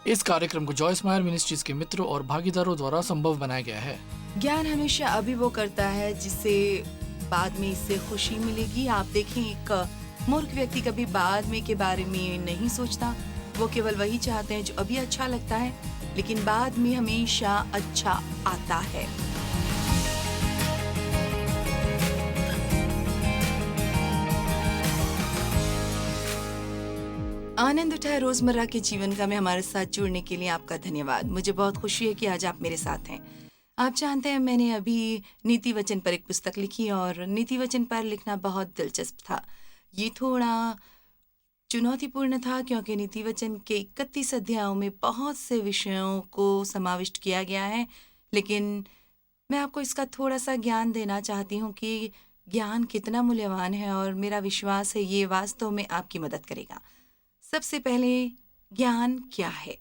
इस कार्यक्रम को जॉयस मायर मिनिस्ट्रीज के मित्रों और भागीदारों द्वारा संभव बनाया गया है। ज्ञान हमेशा अभी वो करता है जिससे बाद में इससे खुशी मिलेगी। आप देखें, एक मूर्ख व्यक्ति कभी बाद में के बारे में नहीं सोचता। वो केवल वही चाहते हैं जो अभी अच्छा लगता है, लेकिन बाद में हमेशा अच्छा आता है। आनंद उठाए रोजमर्रा के जीवन का में हमारे साथ जुड़ने के लिए आपका धन्यवाद। मुझे बहुत खुशी है कि आज आप मेरे साथ हैं। आप जानते हैं, मैंने अभी नीति वचन पर एक पुस्तक लिखी और नीति वचन पर लिखना बहुत दिलचस्प था। ये थोड़ा चुनौतीपूर्ण था क्योंकि नीति वचन के 31 अध्यायों में बहुत से विषयों को समाविष्ट किया गया है, लेकिन मैं आपको इसका थोड़ा सा ज्ञान देना चाहती हूँ कि ज्ञान कितना मूल्यवान है और मेरा विश्वास है ये वास्तव में आपकी मदद करेगा। सबसे पहले, ज्ञान क्या है?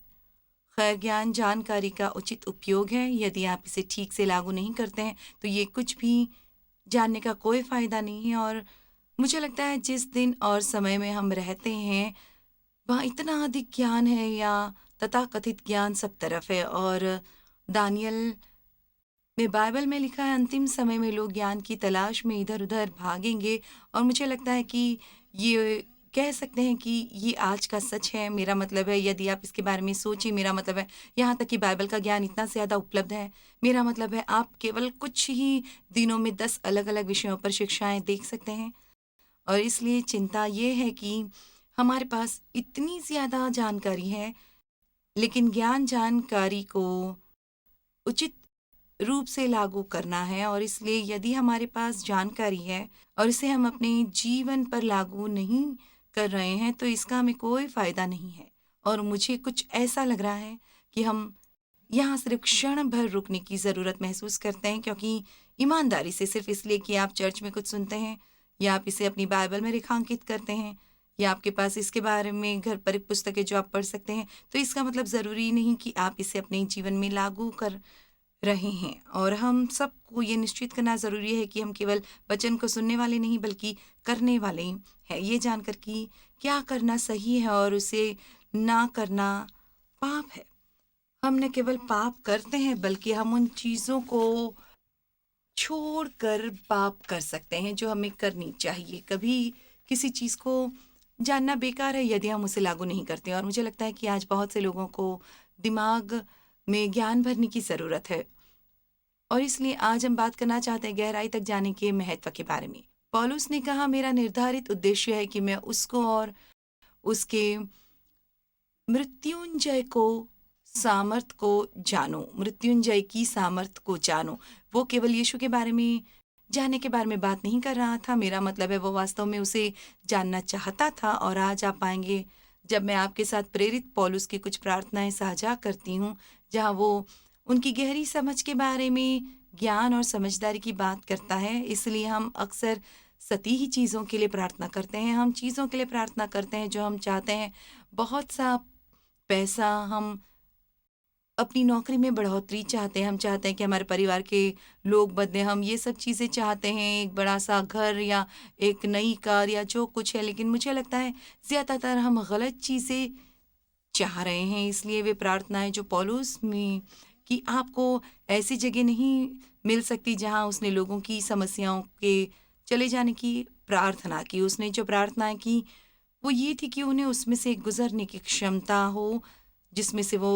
खैर, ज्ञान जानकारी का उचित उपयोग है। यदि आप इसे ठीक से लागू नहीं करते हैं तो ये कुछ भी जानने का कोई फायदा नहीं है। और मुझे लगता है जिस दिन और समय में हम रहते हैं वहाँ इतना अधिक ज्ञान है, या तथाकथित ज्ञान सब तरफ है। और दानियल में बाइबल में लिखा है, अंतिम समय में लोग ज्ञान की तलाश में इधर उधर भागेंगे। और मुझे लगता है कि ये कह सकते हैं कि ये आज का सच है। मेरा मतलब है, यदि आप इसके बारे में सोचिए, मेरा मतलब है यहाँ तक कि बाइबल का ज्ञान इतना ज़्यादा उपलब्ध है। मेरा मतलब है आप केवल कुछ ही दिनों में 10 अलग अलग विषयों पर शिक्षाएं देख सकते हैं। और इसलिए चिंता ये है कि हमारे पास इतनी ज़्यादा जानकारी है, लेकिन ज्ञान जानकारी को उचित रूप से लागू करना है। और इसलिए यदि हमारे पास जानकारी है और इसे हम अपने जीवन पर लागू नहीं कर रहे हैं तो इसका हमें कोई फायदा नहीं है। और मुझे कुछ ऐसा लग रहा है कि हम यहाँ सिर्फ क्षण भर रुकने की ज़रूरत महसूस करते हैं, क्योंकि ईमानदारी से सिर्फ इसलिए कि आप चर्च में कुछ सुनते हैं या आप इसे अपनी बाइबल में रेखांकित करते हैं या आपके पास इसके बारे में घर पर एक पुस्तक है जो आप पढ़ सकते हैं, तो इसका मतलब ज़रूरी नहीं कि आप इसे अपने जीवन में लागू कर रहे हैं। और हम सबको ये निश्चित करना ज़रूरी है कि हम केवल वचन को सुनने वाले नहीं बल्कि करने वाले हैं, ये जानकर कि क्या करना सही है और उसे ना करना पाप है। हम न केवल पाप करते हैं बल्कि हम उन चीज़ों को छोड़कर पाप कर सकते हैं जो हमें करनी चाहिए। कभी किसी चीज़ को जानना बेकार है यदि हम उसे लागू नहीं करते। और मुझे लगता है कि आज बहुत से लोगों को दिमाग में ज्ञान भरने की ज़रूरत है। और इसलिए आज हम बात करना चाहते हैं गहराई तक जाने के महत्व के बारे में। पौलुस ने कहा, मेरा निर्धारित उद्देश्य है कि मैं उसको और उसके मृत्युंजय को सामर्थ को जानूं, मृत्युंजय की सामर्थ को जानूं। वो केवल यीशु के बारे में जानने के बारे में बात नहीं कर रहा था। मेरा मतलब है वो वास्तव में उसे जानना चाहता था। और आज आप पाएंगे जब मैं आपके साथ प्रेरित पौलुस की कुछ प्रार्थनाएं साझा करती हूँ, जहाँ वो उनकी गहरी समझ के बारे में ज्ञान और समझदारी की बात करता है। इसलिए हम अक्सर सती ही चीज़ों के लिए प्रार्थना करते हैं। हम चीज़ों के लिए प्रार्थना करते हैं जो हम चाहते हैं, बहुत सा पैसा, हम अपनी नौकरी में बढ़ोतरी चाहते हैं, हम चाहते हैं कि हमारे परिवार के लोग बदलें, हम ये सब चीज़ें चाहते हैं, एक बड़ा सा घर या एक नई कार या जो कुछ है। लेकिन मुझे लगता है ज़्यादातर हम गलत चीज़ें चाह रहे हैं। इसलिए वे प्रार्थनाएं जो पौलुस में कि आपको ऐसी जगह नहीं मिल सकती जहां उसने लोगों की समस्याओं के चले जाने की प्रार्थना की। उसने जो प्रार्थनाएं की वो ये थी कि उन्हें उसमें से गुजरने की क्षमता हो जिसमें से वो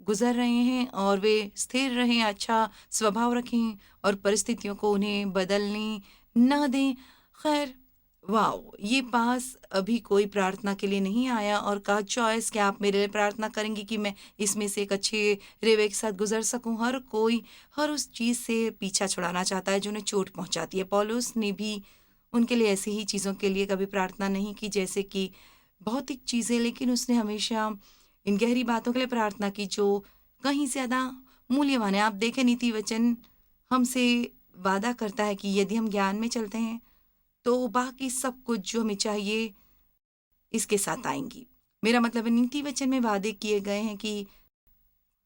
गुजर रहे हैं, और वे स्थिर रहें, अच्छा स्वभाव रखें और परिस्थितियों को उन्हें बदलने ना दें। खैर, वाओ, ये पास अभी कोई प्रार्थना के लिए नहीं आया और कहा, चॉइस क्या आप मेरे लिए प्रार्थना करेंगी कि मैं इसमें से एक अच्छे रेवे के साथ गुजर सकूं। हर कोई हर उस चीज़ से पीछा छुड़ाना चाहता है जो उन्हें चोट पहुंचाती है। पौलुस ने भी उनके लिए ऐसी ही चीज़ों के लिए कभी प्रार्थना नहीं की जैसे कि भौतिक चीज़ें, लेकिन उसने हमेशा इन गहरी बातों के लिए प्रार्थना की जो कहीं ज़्यादा मूल्यवान है। आप देखें, नीति वचन हमसे वादा करता है कि यदि हम ज्ञान में चलते हैं तो बाकी सब कुछ जो हमें चाहिए इसके साथ आएंगी। मेरा मतलब है नीति वचन में वादे किए गए हैं कि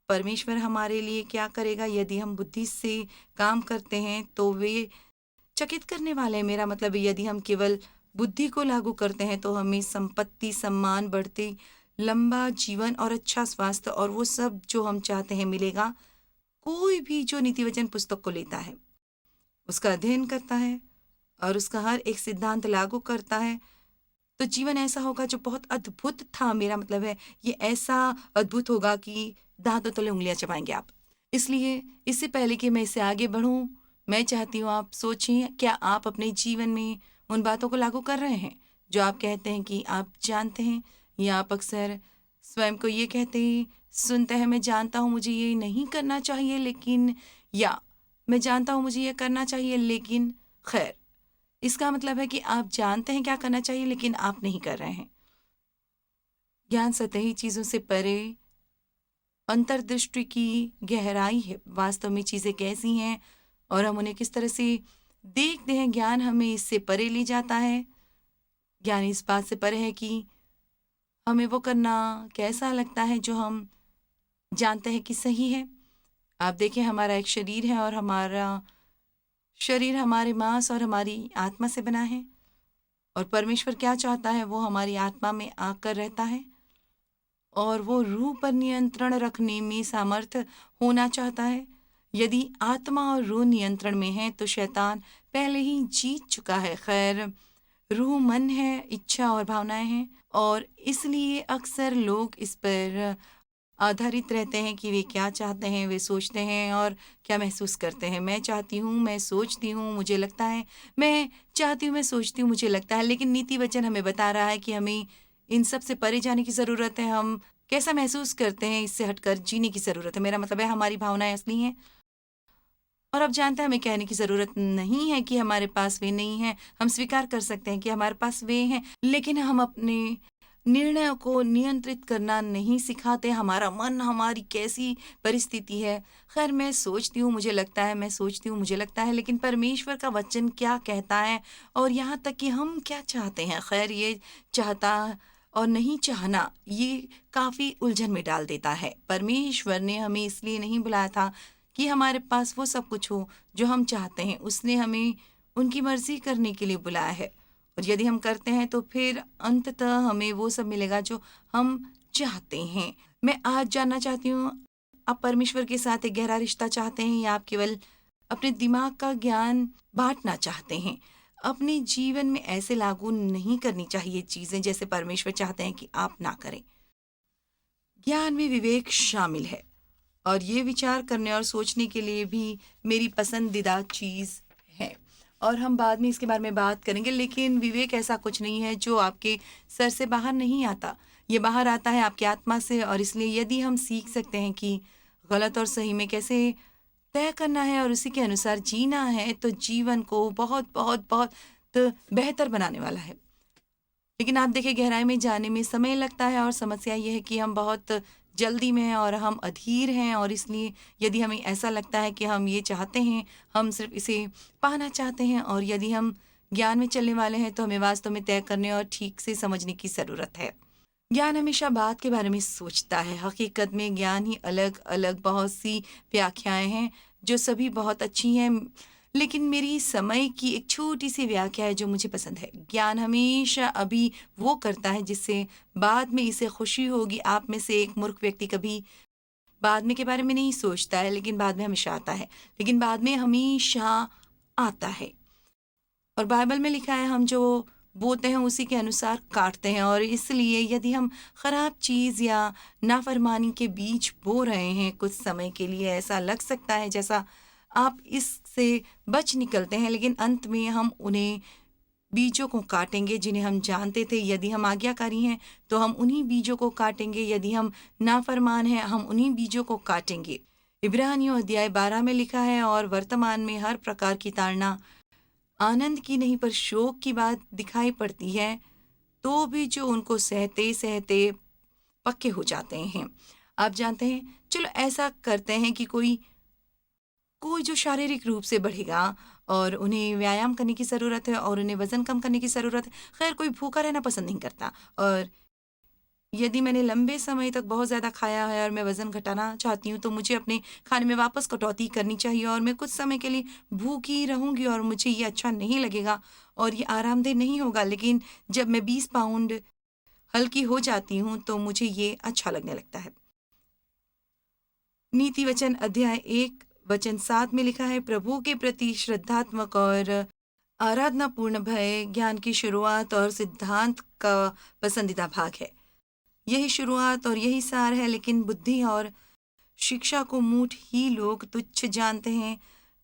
परमेश्वर हमारे लिए क्या करेगा यदि हम बुद्धि से काम करते हैं, तो वे चकित करने वाले हैं। मेरा मतलब है यदि हम केवल बुद्धि को लागू करते हैं तो हमें संपत्ति, सम्मान, बढ़ती लंबा जीवन और अच्छा स्वास्थ्य और वो सब जो हम चाहते हैं मिलेगा। कोई भी जो नीति वचन पुस्तक को लेता है, उसका अध्ययन करता है और उसका हर एक सिद्धांत लागू करता है, तो जीवन ऐसा होगा जो बहुत अद्भुत था। मेरा मतलब है ये ऐसा अद्भुत होगा कि दांतों तले उंगलियां चबाएंगे आप। इसलिए इससे पहले कि मैं इससे आगे बढ़ूं, मैं चाहती हूँ आप सोचें, क्या आप अपने जीवन में उन बातों को लागू कर रहे हैं जो आप कहते हैं कि आप जानते हैं, या आप अक्सर स्वयं को ये कहते हैं, सुनते हैं, मैं जानता हूँ मुझे ये नहीं करना चाहिए लेकिन, या मैं जानता हूँ मुझे ये करना चाहिए लेकिन। खैर, इसका मतलब है कि आप जानते हैं क्या करना चाहिए लेकिन आप नहीं कर रहे हैं। ज्ञान सतही चीजों से परे अंतर्दृष्टि की गहराई है, वास्तव में चीजें कैसी हैं और हम उन्हें किस तरह से देखते हैं। ज्ञान हमें इससे परे ले जाता है। ज्ञान इस बात से परे है कि हमें वो करना कैसा लगता है जो हम जानते हैं कि सही है। आप देखें, हमारा एक शरीर है और हमारा शरीर हमारे मांस और हमारी आत्मा से बना है, और परमेश्वर क्या चाहता है, वो हमारी आत्मा में आकर रहता है और वो रूह पर नियंत्रण रखने में सामर्थ्य होना चाहता है। यदि आत्मा और रूह नियंत्रण में है तो शैतान पहले ही जीत चुका है। खैर, रूह मन है, इच्छा और भावनाएं हैं, और इसलिए अक्सर लोग इस पर आधारित रहते हैं कि वे क्या चाहते हैं, वे सोचते हैं और क्या महसूस करते हैं। मैं चाहती हूँ, मैं सोचती हूँ, मुझे लगता है, मैं चाहती हूँ, मैं सोचती हूँ, मुझे लगता है। लेकिन नीति वचन हमें बता रहा है कि हमें इन सब से परे जाने की ज़रूरत है। हम कैसा महसूस करते हैं, इससे हटकर जीने की ज़रूरत है। मेरा मतलब है हमारी भावनाएं असली हैं, और अब जानते हैं हमें कहने की ज़रूरत नहीं है कि हमारे पास वे नहीं हैं। हम स्वीकार कर सकते हैं कि हमारे पास वे हैं, लेकिन हम अपने निर्णयों को नियंत्रित करना नहीं सिखाते। हमारा मन हमारी कैसी परिस्थिति है, खैर मैं सोचती हूँ, मुझे लगता है, मैं सोचती हूँ, मुझे लगता है, लेकिन परमेश्वर का वचन क्या कहता है और यहाँ तक कि हम क्या चाहते हैं। खैर, ये चाहता और नहीं चाहना ये काफ़ी उलझन में डाल देता है। परमेश्वर ने हमें इसलिए नहीं बुलाया था कि हमारे पास वो सब कुछ हो जो हम चाहते हैं। उसने हमें उनकी मर्जी करने के लिए बुलाया है, और यदि हम करते हैं तो फिर अंततः हमें वो सब मिलेगा जो हम चाहते हैं। मैं आज जानना चाहती हूँ, आप परमेश्वर के साथ एक गहरा रिश्ता चाहते हैं या आप केवल अपने दिमाग का ज्ञान बांटना चाहते हैं। अपने जीवन में ऐसे लागू नहीं करनी चाहिए चीजें जैसे परमेश्वर चाहते हैं कि आप ना करें। ज्ञान में विवेक शामिल है, और ये विचार करने और सोचने के लिए भी मेरी पसंदीदा चीज है, और हम बाद में इसके बारे में बात करेंगे। लेकिन विवेक ऐसा कुछ नहीं है जो आपके सर से बाहर नहीं आता, ये बाहर आता है आपकी आत्मा से। और इसलिए यदि हम सीख सकते हैं कि गलत और सही में कैसे तय करना है और उसी के अनुसार जीना है, तो जीवन को बहुत बहुत बहुत बेहतर बनाने वाला है। लेकिन आप देखिए, गहराई में जाने में समय लगता है, और समस्या यह है कि हम बहुत जल्दी में हैं और हम अधीर हैं, और इसलिए यदि हमें ऐसा लगता है कि हम ये चाहते हैं, हम सिर्फ इसे पाना चाहते हैं, और यदि हम ज्ञान में चलने वाले हैं तो हमें वास्तव में तय करने और ठीक से समझने की ज़रूरत है। ज्ञान हमेशा बात के बारे में सोचता है। हकीकत में ज्ञान ही अलग अलग बहुत सी व्याख्याएं हैं जो सभी बहुत अच्छी हैं, लेकिन मेरी समय की एक छोटी सी व्याख्या है जो मुझे पसंद है। ज्ञान हमेशा अभी वो करता है जिससे बाद में इसे खुशी होगी। आप में से एक मूर्ख व्यक्ति कभी बाद में के बारे में नहीं सोचता है, लेकिन बाद में हमेशा आता है, लेकिन बाद में हमेशा आता है। और बाइबल में लिखा है, हम जो बोते हैं उसी के अनुसार काटते हैं। और इसलिए यदि हम खराब चीज़ या नाफरमानी के बीज बो रहे हैं, कुछ समय के लिए ऐसा लग सकता है जैसा आप इससे बच निकलते हैं, लेकिन अंत में हम उन्हें बीजों को काटेंगे जिन्हें हम जानते थे। यदि हम आज्ञाकारी हैं तो हम उन्हीं बीजों को काटेंगे, यदि हम नाफरमान हैं हम उन्हीं बीजों को काटेंगे। इब्रानियों अध्याय 12 में लिखा है, और वर्तमान में हर प्रकार की ताड़ना आनंद की नहीं पर शोक की बात दिखाई पड़ती है, तो भी जो उनको सहते सहते पक्के हो जाते हैं। आप जानते हैं, चलो ऐसा करते हैं कि कोई जो शारीरिक रूप से बढ़ेगा और उन्हें व्यायाम करने की ज़रूरत है और उन्हें वज़न कम करने की ज़रूरत है। खैर, कोई भूखा रहना पसंद नहीं करता, और यदि मैंने लंबे समय तक बहुत ज़्यादा खाया है और मैं वज़न घटाना चाहती हूँ, तो मुझे अपने खाने में वापस कटौती करनी चाहिए, और मैं कुछ समय के लिए भूखी रहूँगी और मुझे ये अच्छा नहीं लगेगा और ये आरामदेह नहीं होगा। लेकिन जब मैं 20 पाउंड हल्की हो जाती हूँ तो मुझे ये अच्छा लगने लगता है। नीति वचन अध्याय 1 वचन 7 में लिखा है, प्रभु के प्रति श्रद्धात्मक और आराधनापूर्ण भय ज्ञान की शुरुआत और सिद्धांत का पसंदीदा भाग है। यही शुरुआत और यही सार है, लेकिन बुद्धि और शिक्षा को मूठ ही लोग तुच्छ जानते हैं।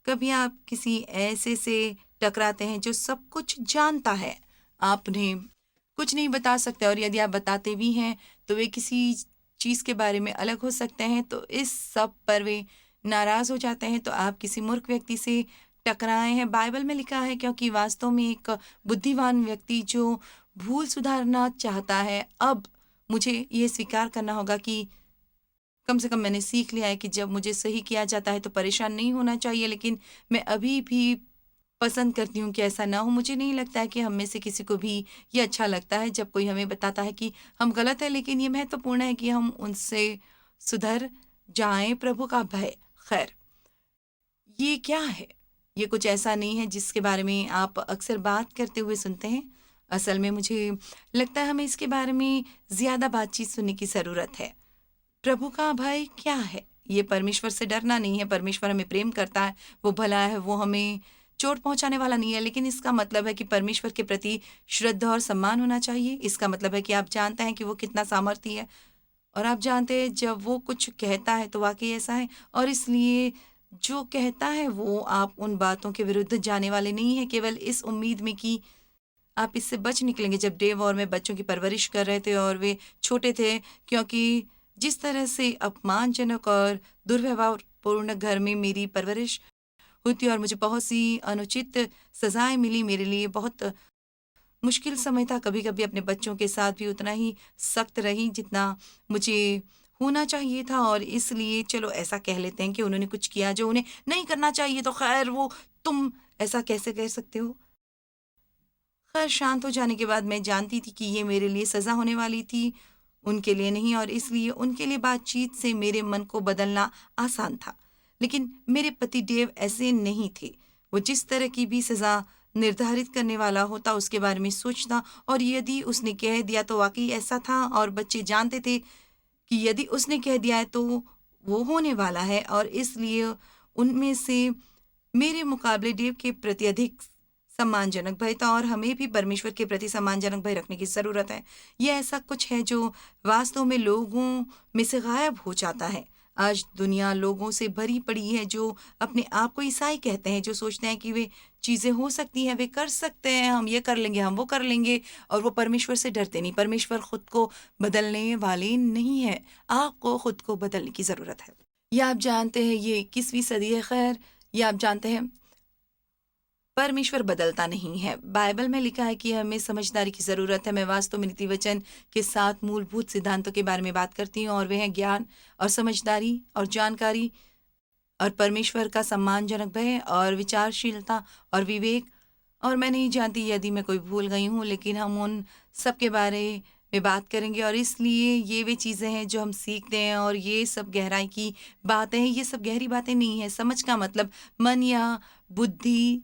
कभी आप किसी ऐसे से टकराते हैं जो सब कुछ जानता है, आप उन्हें कुछ नहीं बता सकते, और यदि आप बताते भी हैं तो वे किसी चीज़ के बारे में अलग हो सकते हैं, तो इस सब पर वे नाराज़ हो जाते हैं। तो आप किसी मूर्ख व्यक्ति से टकराए हैं। बाइबल में लिखा है, क्योंकि वास्तव में एक बुद्धिमान व्यक्ति जो भूल सुधारना चाहता है, अब मुझे ये स्वीकार करना होगा कि कम से कम मैंने सीख लिया है कि जब मुझे सही किया जाता है तो परेशान नहीं होना चाहिए, लेकिन मैं अभी भी पसंद करती हूँ कि ऐसा ना हो। मुझे नहीं लगता है कि हम में से किसी को भी ये अच्छा लगता है जब कोई हमें बताता है कि हम गलत है, लेकिन ये महत्वपूर्ण है कि हम उनसे सुधर जाएं। प्रभु का भय, खैर ये क्या है? ये कुछ ऐसा नहीं है जिसके बारे में आप अक्सर बात करते हुए सुनते हैं। असल में मुझे लगता है हमें इसके बारे में ज़्यादा बातचीत सुनने की ज़रूरत है। प्रभु का भय क्या है? ये परमेश्वर से डरना नहीं है। परमेश्वर हमें प्रेम करता है, वो भला है, वो हमें चोट पहुंचाने वाला नहीं है, लेकिन इसका मतलब है कि परमेश्वर के प्रति श्रद्धा और सम्मान होना चाहिए। इसका मतलब है कि आप जानते हैं कि वो कितना सामर्थी है, और आप जानते हैं जब वो कुछ कहता है तो वाकई ऐसा है, और इसलिए जो कहता है वो आप उन बातों के विरुद्ध जाने वाले नहीं है, केवल इस उम्मीद में कि आप इससे बच निकलेंगे। जब डेव और मैं बच्चों की परवरिश कर रहे थे और वे छोटे थे, क्योंकि जिस तरह से अपमानजनक और दुर्व्यवहारपूर्ण घर में मेरी परवरिश हुई और मुझे बहुत सी अनुचित सजाएं मिली, मेरे लिए बहुत मुश्किल समय था। कभी कभी अपने बच्चों के साथ भी उतना ही सख्त रही जितना मुझे होना चाहिए था, और इसलिए चलो ऐसा कह लेते हैं कि उन्होंने कुछ किया जो उन्हें नहीं करना चाहिए, तो खैर वो तुम ऐसा कैसे कह सकते हो। खैर शांत हो जाने के बाद मैं जानती थी कि ये मेरे लिए सज़ा होने वाली थी, उनके लिए नहीं, और इसलिए उनके लिए बातचीत से मेरे मन को बदलना आसान था। लेकिन मेरे पति डेव ऐसे नहीं थे। वो जिस तरह की भी सज़ा निर्धारित करने वाला होता उसके बारे में सोचता, और यदि उसने कह दिया तो वाकई ऐसा था, और बच्चे जानते थे कि यदि उसने कह दिया है तो वो होने वाला है, और इसलिए उनमें से मेरे मुकाबले डेव के प्रति अधिक सम्मानजनक भय था, और हमें भी परमेश्वर के प्रति सम्मानजनक भय रखने की ज़रूरत है। यह ऐसा कुछ है जो वास्तव में लोगों में से गायब हो जाता है। आज दुनिया लोगों से भरी पड़ी है जो अपने आप को ईसाई कहते हैं, जो सोचते हैं कि वे चीज़ें हो सकती हैं, वे कर सकते हैं, हम ये कर लेंगे, हम वो कर लेंगे, और वो परमेश्वर से डरते नहीं। परमेश्वर खुद को बदलने वाले नहीं है, आपको खुद को बदलने की ज़रूरत है। यह आप जानते हैं ये 21वीं सदी है। खैर यह आप जानते हैं परमेश्वर बदलता नहीं है। बाइबल में लिखा है कि हमें समझदारी की ज़रूरत है। मैं वास्तव में नीति वचन के 7 मूलभूत सिद्धांतों के बारे में बात करती हूँ, और वे हैं ज्ञान और समझदारी और जानकारी और परमेश्वर का सम्मानजनक भय और विचारशीलता और विवेक। और मैं नहीं जानती यदि मैं कोई भूल गई हूँ, लेकिन हम उन सब के बारे में बात करेंगे, और इसलिए ये वे चीज़ें हैं जो हम सीखते हैं, और ये सब गहराई की बातें हैं। ये सब गहरी बातें नहीं है। समझ का मतलब मन या बुद्धि,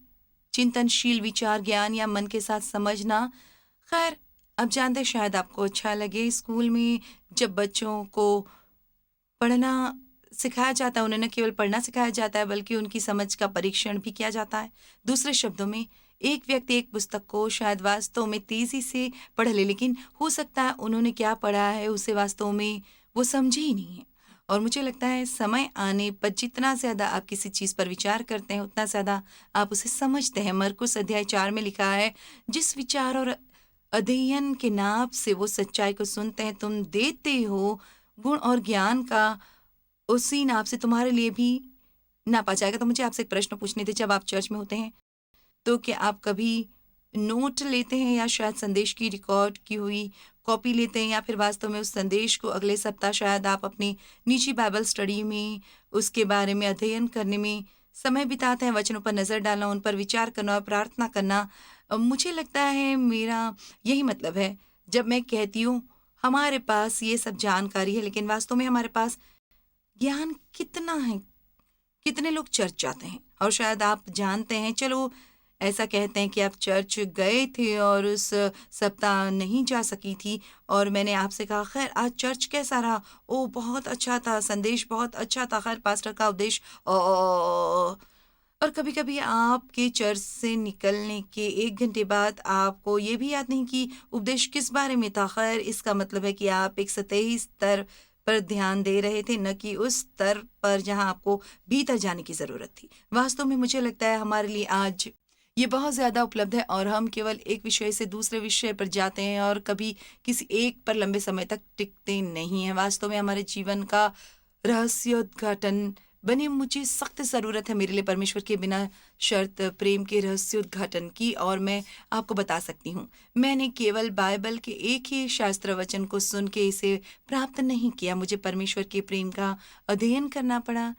चिंतनशील विचार, ज्ञान या मन के साथ समझना। खैर अब जानते हैं, शायद आपको अच्छा लगे, स्कूल में जब बच्चों को पढ़ना सिखाया जाता है, उन्हें न केवल पढ़ना सिखाया जाता है बल्कि उनकी समझ का परीक्षण भी किया जाता है। दूसरे शब्दों में, एक व्यक्ति एक पुस्तक को शायद वास्तव में तेजी से पढ़ ले, लेकिन हो सकता है उन्होंने क्या पढ़ा है उसे वास्तव में वो समझे ही नहीं है। और मुझे लगता है समय आने पर जितना ज़्यादा आप किसी चीज़ पर विचार करते हैं उतना ज़्यादा आप उसे समझते हैं। मरकुस अध्याय 4 में लिखा है, जिस विचार और अध्ययन के नाप से वो सच्चाई को सुनते हैं तुम देते हो, गुण और ज्ञान का उसी नाप से तुम्हारे लिए भी नापा जाएगा। तो मुझे आपसे एक प्रश्न पूछने थे, जब आप चर्च में होते हैं तो क्या आप कभी नोट लेते हैं, या शायद संदेश की रिकॉर्ड की हुई कॉपी लेते हैं, या फिर वास्तव में उस संदेश को अगले सप्ताह शायद आप अपनी निजी बाइबल स्टडी में उसके बारे में अध्ययन करने में समय बिताते हैं, वचनों पर नज़र डालना, उन पर विचार करना और प्रार्थना करना। मुझे लगता है मेरा यही मतलब है जब मैं कहती हूँ हमारे पास ये सब जानकारी है, लेकिन वास्तव में हमारे पास ज्ञान कितना है? कितने लोग चर्च जाते हैं? और शायद आप जानते हैं, चलो ऐसा कहते हैं कि आप चर्च गए थे और उस सप्ताह नहीं जा सकी थी, और मैंने आपसे कहा खैर आज चर्च कैसा रहा? ओ बहुत अच्छा था, संदेश बहुत अच्छा था, खैर पास्टर का उपदेश और कभी-कभी आपके चर्च से निकलने के 1 घंटे बाद आपको ये भी याद नहीं कि उपदेश किस बारे में था। खैर इसका मतलब है कि आप एक सतही स्तर पर ध्यान दे रहे थे, न कि उस स्तर पर जहाँ आपको भीतर जाने की ज़रूरत थी। वास्तव में मुझे लगता है हमारे लिए आज ये बहुत ज़्यादा उपलब्ध है और हम केवल एक विषय से दूसरे विषय पर जाते हैं और कभी किसी एक पर लंबे समय तक टिकते नहीं हैं। वास्तव में हमारे जीवन का रहस्योद्घाटन बने मुझे सख्त ज़रूरत है मेरे लिए परमेश्वर के बिना शर्त प्रेम के रहस्योद्घाटन की, और मैं आपको बता सकती हूँ मैंने केवल बाइबल के एक ही शास्त्र वचन को सुन के इसे प्राप्त नहीं किया। मुझे परमेश्वर के प्रेम का अध्ययन करना पड़ा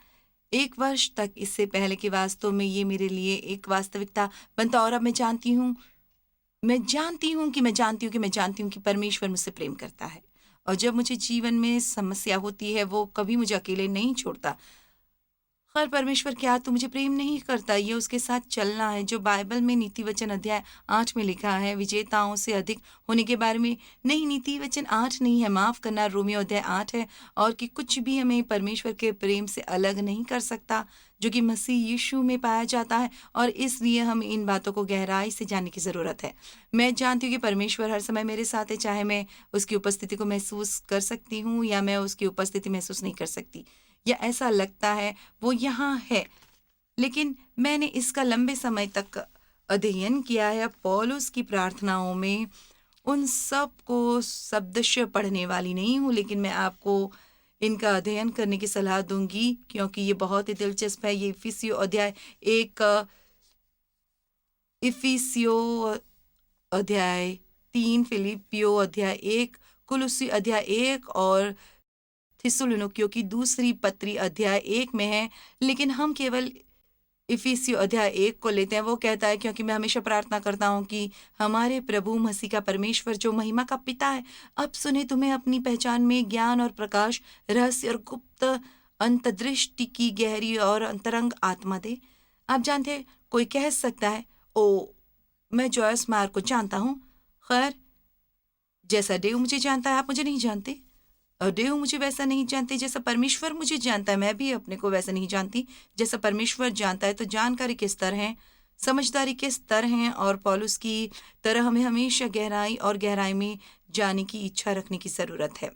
1 वर्ष तक, इससे पहले कि वास्तव में ये मेरे लिए एक वास्तविकता बनता। और अब मैं जानती हूँ कि परमेश्वर मुझसे प्रेम करता है, और जब मुझे जीवन में समस्या होती है वो कभी मुझे अकेले नहीं छोड़ता। खैर परमेश्वर क्या तू मुझे प्रेम नहीं करता? ये उसके साथ चलना है जो बाइबल में नीति वचन अध्याय 8 में लिखा है, विजेताओं से अधिक होने के बारे में। नहीं, नीति वचन 8 नहीं है, माफ करना, रोमियो अध्याय 8 है। और कि कुछ भी हमें परमेश्वर के प्रेम से अलग नहीं कर सकता जो कि मसीह यीशु में पाया जाता है, और इसलिए हम इन बातों को गहराई से जानने की ज़रूरत है। मैं जानती हूँ कि परमेश्वर हर समय मेरे साथ है, चाहे मैं उसकी उपस्थिति को महसूस कर सकती हूँ या मैं उसकी उपस्थिति महसूस नहीं कर सकती, या ऐसा लगता है वो यहाँ है। लेकिन मैंने इसका लंबे समय तक अध्ययन किया है। पौलुस की प्रार्थनाओं में उन सब को शब्दशः पढ़ने वाली नहीं हूँ, लेकिन मैं आपको इनका अध्ययन करने की सलाह दूंगी क्योंकि ये बहुत ही दिलचस्प है। ये इफिसियो अध्याय 3, फिलिपियो अध्याय 1, कुलुस्सी अध्याय 1 और थिस्सलुनीकियों की दूसरी पत्री अध्याय 1 में है। लेकिन हम केवल इफिसियों अध्याय 1 को लेते हैं। वो कहता है, क्योंकि मैं हमेशा प्रार्थना करता हूँ कि हमारे प्रभु मसीह का परमेश्वर जो महिमा का पिता है अब सुने तुम्हें अपनी पहचान में ज्ञान और प्रकाश, रहस्य और गुप्त अंतर्दृष्टि की गहरी और अंतरंग आत्मा दे। आप जानते हैं, कोई कह सकता है ओ मैं जॉयस मार को जानता हूँ। खैर जैसा डेव मुझे जानता है आप मुझे नहीं जानते, और देव मुझे वैसा नहीं जानते जैसा परमेश्वर मुझे जानता है। मैं भी अपने को वैसा नहीं जानती जैसा परमेश्वर जानता है। तो जानकारी के स्तर हैं, समझदारी के स्तर हैं, और पौलुस की तरह हमें हमेशा गहराई में जाने की इच्छा रखने की ज़रूरत है।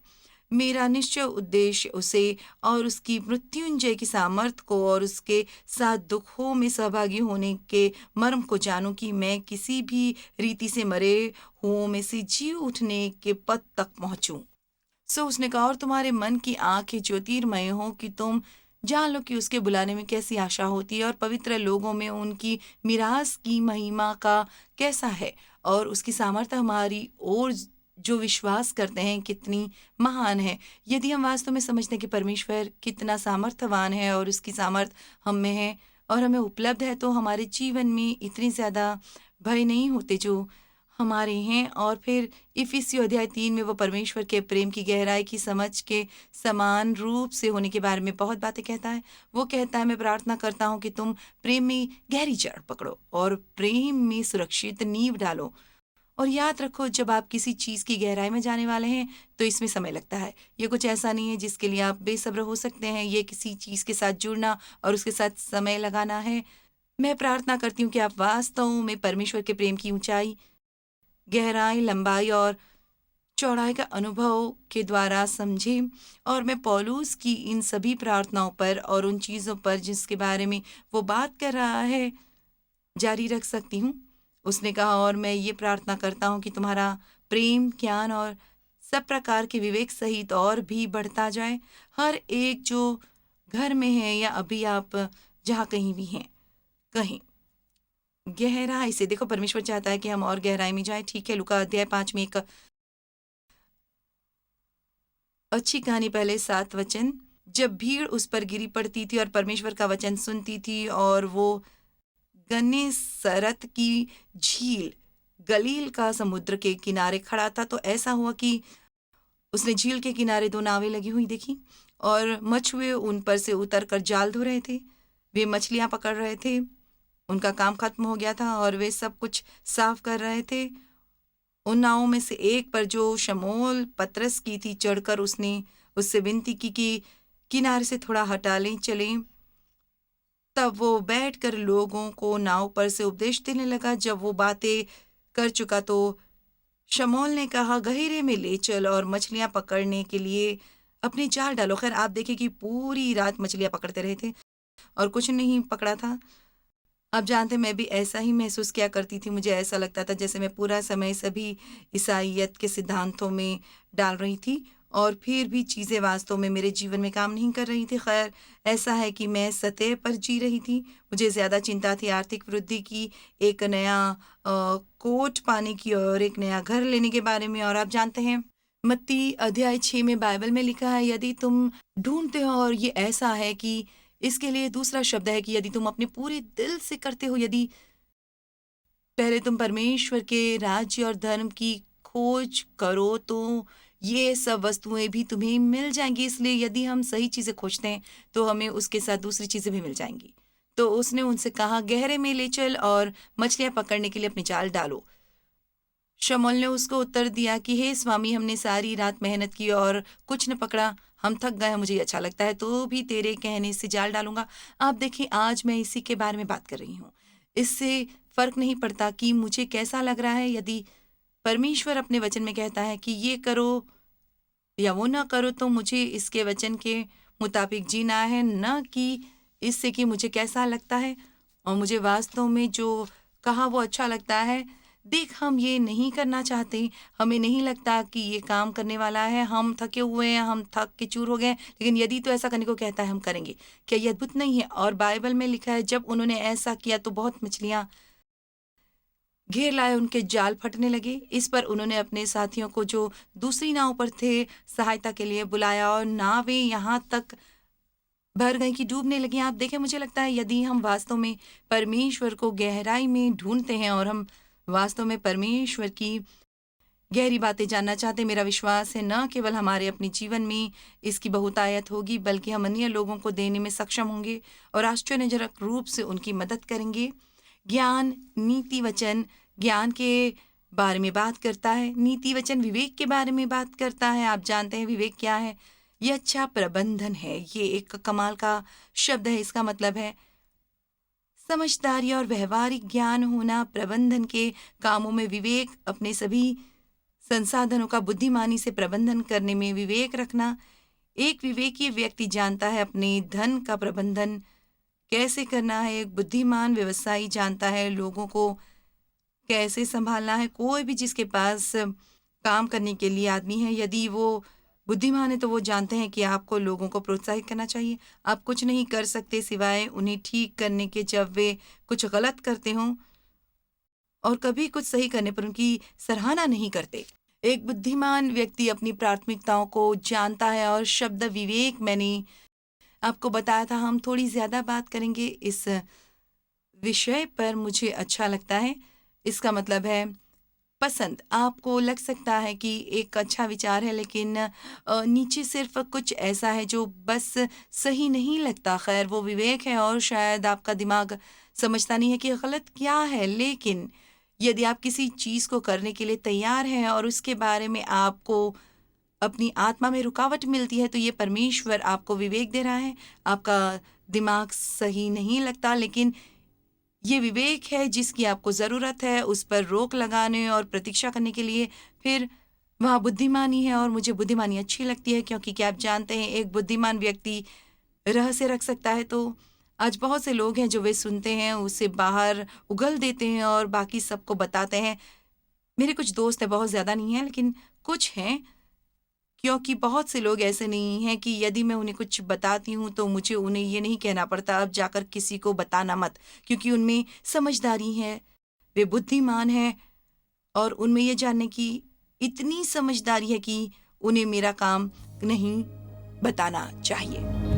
मेरा निश्चय उद्देश्य उसे और उसकी मृत्युंजय की सामर्थ को और उसके साथ दुखों में सहभागी होने के मर्म को जानूं, कि मैं किसी भी रीति से मरे हुओं में से जी उठने के पद तक पहुंचूं। उसने कहा, और तुम्हारे मन की आंखें ज्योतिर्मय हो कि तुम जान लो कि उसके बुलाने में कैसी आशा होती है और पवित्र लोगों में उनकी मिरास की महिमा का कैसा है, और उसकी सामर्थ्य हमारी ओर जो विश्वास करते हैं कितनी महान है। यदि हम वास्तव में समझते हैं कि परमेश्वर कितना सामर्थ्यवान है और उसकी सामर्थ हम में है और हमें उपलब्ध है, तो हमारे जीवन में इतनी ज़्यादा भय नहीं होते जो हमारे हैं। और फिर इफिसियों अध्याय 3 में वो परमेश्वर के प्रेम की गहराई की समझ के समान रूप से होने के बारे में बहुत बातें कहता है। वो कहता है, मैं प्रार्थना करता हूँ कि तुम प्रेम में गहरी जड़ पकड़ो और प्रेम में सुरक्षित नींव डालो। और याद रखो, जब आप किसी चीज़ की गहराई में जाने वाले हैं तो इसमें समय लगता है। ये कुछ ऐसा नहीं है जिसके लिए आप बेसब्र हो सकते हैं। ये किसी चीज़ के साथ जुड़ना और उसके साथ समय लगाना है। मैं प्रार्थना करती हूँ कि आप वास्तव में परमेश्वर के प्रेम की ऊंचाई, गहराई, लंबाई और चौड़ाई का अनुभव के द्वारा समझें। और मैं पौलुस की इन सभी प्रार्थनाओं पर और उन चीज़ों पर जिसके बारे में वो बात कर रहा है जारी रख सकती हूँ। उसने कहा, और मैं ये प्रार्थना करता हूँ कि तुम्हारा प्रेम, ज्ञान और सब प्रकार के विवेक सहित और भी बढ़ता जाए, हर एक जो घर में है या अभी आप जहाँ कहीं भी हैं, कहीं गहराई से देखो। परमेश्वर चाहता है कि हम और गहराई में जाएं। ठीक है, लूका अध्याय 5 में एक अच्छी कहानी, पहले 7 वचन। जब भीड़ उस पर गिरी पड़ती थी और परमेश्वर का वचन सुनती थी, और वो गन्नेसरत की झील, गलील का समुद्र के किनारे खड़ा था, तो ऐसा हुआ कि उसने झील के किनारे 2 नावें लगी हुई देखी और मछुए उन पर से उतर कर जाल धो रहे थे। वे मछलियां पकड़ रहे थे। उनका काम खत्म हो गया था और वे सब कुछ साफ कर रहे थे। उन नावों में से एक पर जो शमूएल पतरस की थी चढ़कर उसने उससे विनती की कि किनारे से थोड़ा हटा लें, चलें। तब वो बैठकर लोगों को नाव पर से उपदेश देने लगा। जब वो बातें कर चुका तो शमूएल ने कहा, गहरे में ले चल और मछलियां पकड़ने के लिए अपने जाल डालो। खैर आप देखिए कि पूरी रात मछलियां पकड़ते रहे थे और कुछ नहीं पकड़ा था। आप जानते, मैं भी ऐसा ही महसूस किया करती थी। मुझे ऐसा लगता था जैसे मैं पूरा समय सभी ईसाइयत के सिद्धांतों में डाल रही थी और फिर भी चीज़ें वास्तव में मेरे जीवन में काम नहीं कर रही थी। खैर ऐसा है कि मैं सतह पर जी रही थी। मुझे ज़्यादा चिंता थी आर्थिक वृद्धि की, एक नया कोट पाने की और एक नया घर लेने के बारे में। और आप जानते हैं, मत्ती अध्याय 6 में बाइबल में लिखा है, यदि तुम ढूंढते हो, और ये ऐसा है कि इसके लिए दूसरा शब्द है कि यदि तुम अपने पूरे दिल से करते हो, यदि पहले तुम परमेश्वर के राज्य और धर्म की खोज करो, तो ये सब वस्तुएं भी तुम्हें मिल जाएंगी। इसलिए यदि हम सही चीजें खोजते हैं तो हमें उसके साथ दूसरी चीजें भी मिल जाएंगी। तो उसने उनसे कहा, गहरे में ले चल और मछलियां पकड़ने के लिए अपने जाल डालो। शमूएल ने उसको उत्तर दिया कि हे स्वामी, हमने सारी रात मेहनत की और कुछ न पकड़ा, हम थक गए हैं। मुझे अच्छा लगता है तो भी तेरे कहने से जाल डालूंगा। आप देखें, आज मैं इसी के बारे में बात कर रही हूँ। इससे फर्क नहीं पड़ता कि मुझे कैसा लग रहा है। यदि परमेश्वर अपने वचन में कहता है कि ये करो या वो ना करो, तो मुझे इसके वचन के मुताबिक जीना है, न कि इससे कि मुझे कैसा लगता है और मुझे वास्तव में जो कहा वो अच्छा लगता है। देख, हम ये नहीं करना चाहते, हमें नहीं लगता कि ये काम करने वाला है, हम थके हुए हैं, हम थक के चूर हो गए हैं, लेकिन यदि तो ऐसा करने को कहता है हम करेंगे। क्या ये अद्भुत नहीं है? और बाइबल में लिखा है, जब उन्होंने ऐसा किया तो बहुत मछलियां घेर लाए, उनके जाल फटने लगे। इस पर उन्होंने अपने साथियों को जो दूसरी नाव पर थे सहायता के लिए बुलाया और नावें यहाँ तक भर गई कि डूबने लगी। आप देखें, मुझे लगता है यदि हम वास्तव में परमेश्वर को गहराई में ढूंढते हैं और हम वास्तव में परमेश्वर की गहरी बातें जानना चाहते हैं, मेरा विश्वास है न केवल हमारे अपने जीवन में इसकी बहुतायत होगी, बल्कि हम अन्य लोगों को देने में सक्षम होंगे और आश्चर्यजनक रूप से उनकी मदद करेंगे। ज्ञान नीति वचन ज्ञान के बारे में बात करता है, नीति वचन विवेक के बारे में बात करता है। आप जानते हैं विवेक क्या है? ये अच्छा प्रबंधन है। ये एक कमाल का शब्द है। इसका मतलब है समझदारी और व्यवहारिक ज्ञान होना, प्रबंधन के कामों में विवेक, अपने सभी संसाधनों का बुद्धिमानी से प्रबंधन करने में विवेक रखना। एक विवेकी व्यक्ति जानता है अपने धन का प्रबंधन कैसे करना है। एक बुद्धिमान व्यवसायी जानता है लोगों को कैसे संभालना है। कोई भी जिसके पास काम करने के लिए आदमी है, यदि वो बुद्धिमान है तो वो जानते हैं कि आपको लोगों को प्रोत्साहित करना चाहिए। आप कुछ नहीं कर सकते सिवाय उन्हें ठीक करने के जब वे कुछ गलत करते हों, और कभी कुछ सही करने पर उनकी सराहना नहीं करते। एक बुद्धिमान व्यक्ति अपनी प्राथमिकताओं को जानता है। और शब्द विवेक मैंने आपको बताया था, हम थोड़ी ज्यादा बात करेंगे इस विषय पर। मुझे अच्छा लगता है। इसका मतलब है पसंद। आपको लग सकता है कि एक अच्छा विचार है, लेकिन नीचे सिर्फ कुछ ऐसा है जो बस सही नहीं लगता। खैर वो विवेक है और शायद आपका दिमाग समझता नहीं है कि गलत क्या है। लेकिन यदि आप किसी चीज को करने के लिए तैयार हैं और उसके बारे में आपको अपनी आत्मा में रुकावट मिलती है, तो ये परमेश्वर आपको विवेक दे रहा है। आपका दिमाग सही नहीं लगता, लेकिन ये विवेक है जिसकी आपको ज़रूरत है उस पर रोक लगाने और प्रतीक्षा करने के लिए। फिर वहाँ बुद्धिमानी है, और मुझे बुद्धिमानी अच्छी लगती है, क्योंकि क्या आप जानते हैं, एक बुद्धिमान व्यक्ति रहस्य रख सकता है। तो आज बहुत से लोग हैं जो वे सुनते हैं उसे बाहर उगल देते हैं और बाकी सबको बताते हैं। मेरे कुछ दोस्त हैं, बहुत ज़्यादा नहीं है लेकिन कुछ हैं, क्योंकि बहुत से लोग ऐसे नहीं हैं कि यदि मैं उन्हें कुछ बताती हूँ तो मुझे उन्हें ये नहीं कहना पड़ता अब जाकर किसी को बताना मत, क्योंकि उनमें समझदारी है, वे बुद्धिमान हैं और उनमें ये जानने की इतनी समझदारी है कि उन्हें मेरा काम नहीं बताना चाहिए।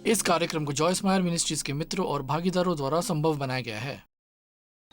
इस कार्यक्रम को जॉयस मायर मिनिस्ट्रीज के मित्रों और भागीदारों द्वारा संभव बनाया गया है।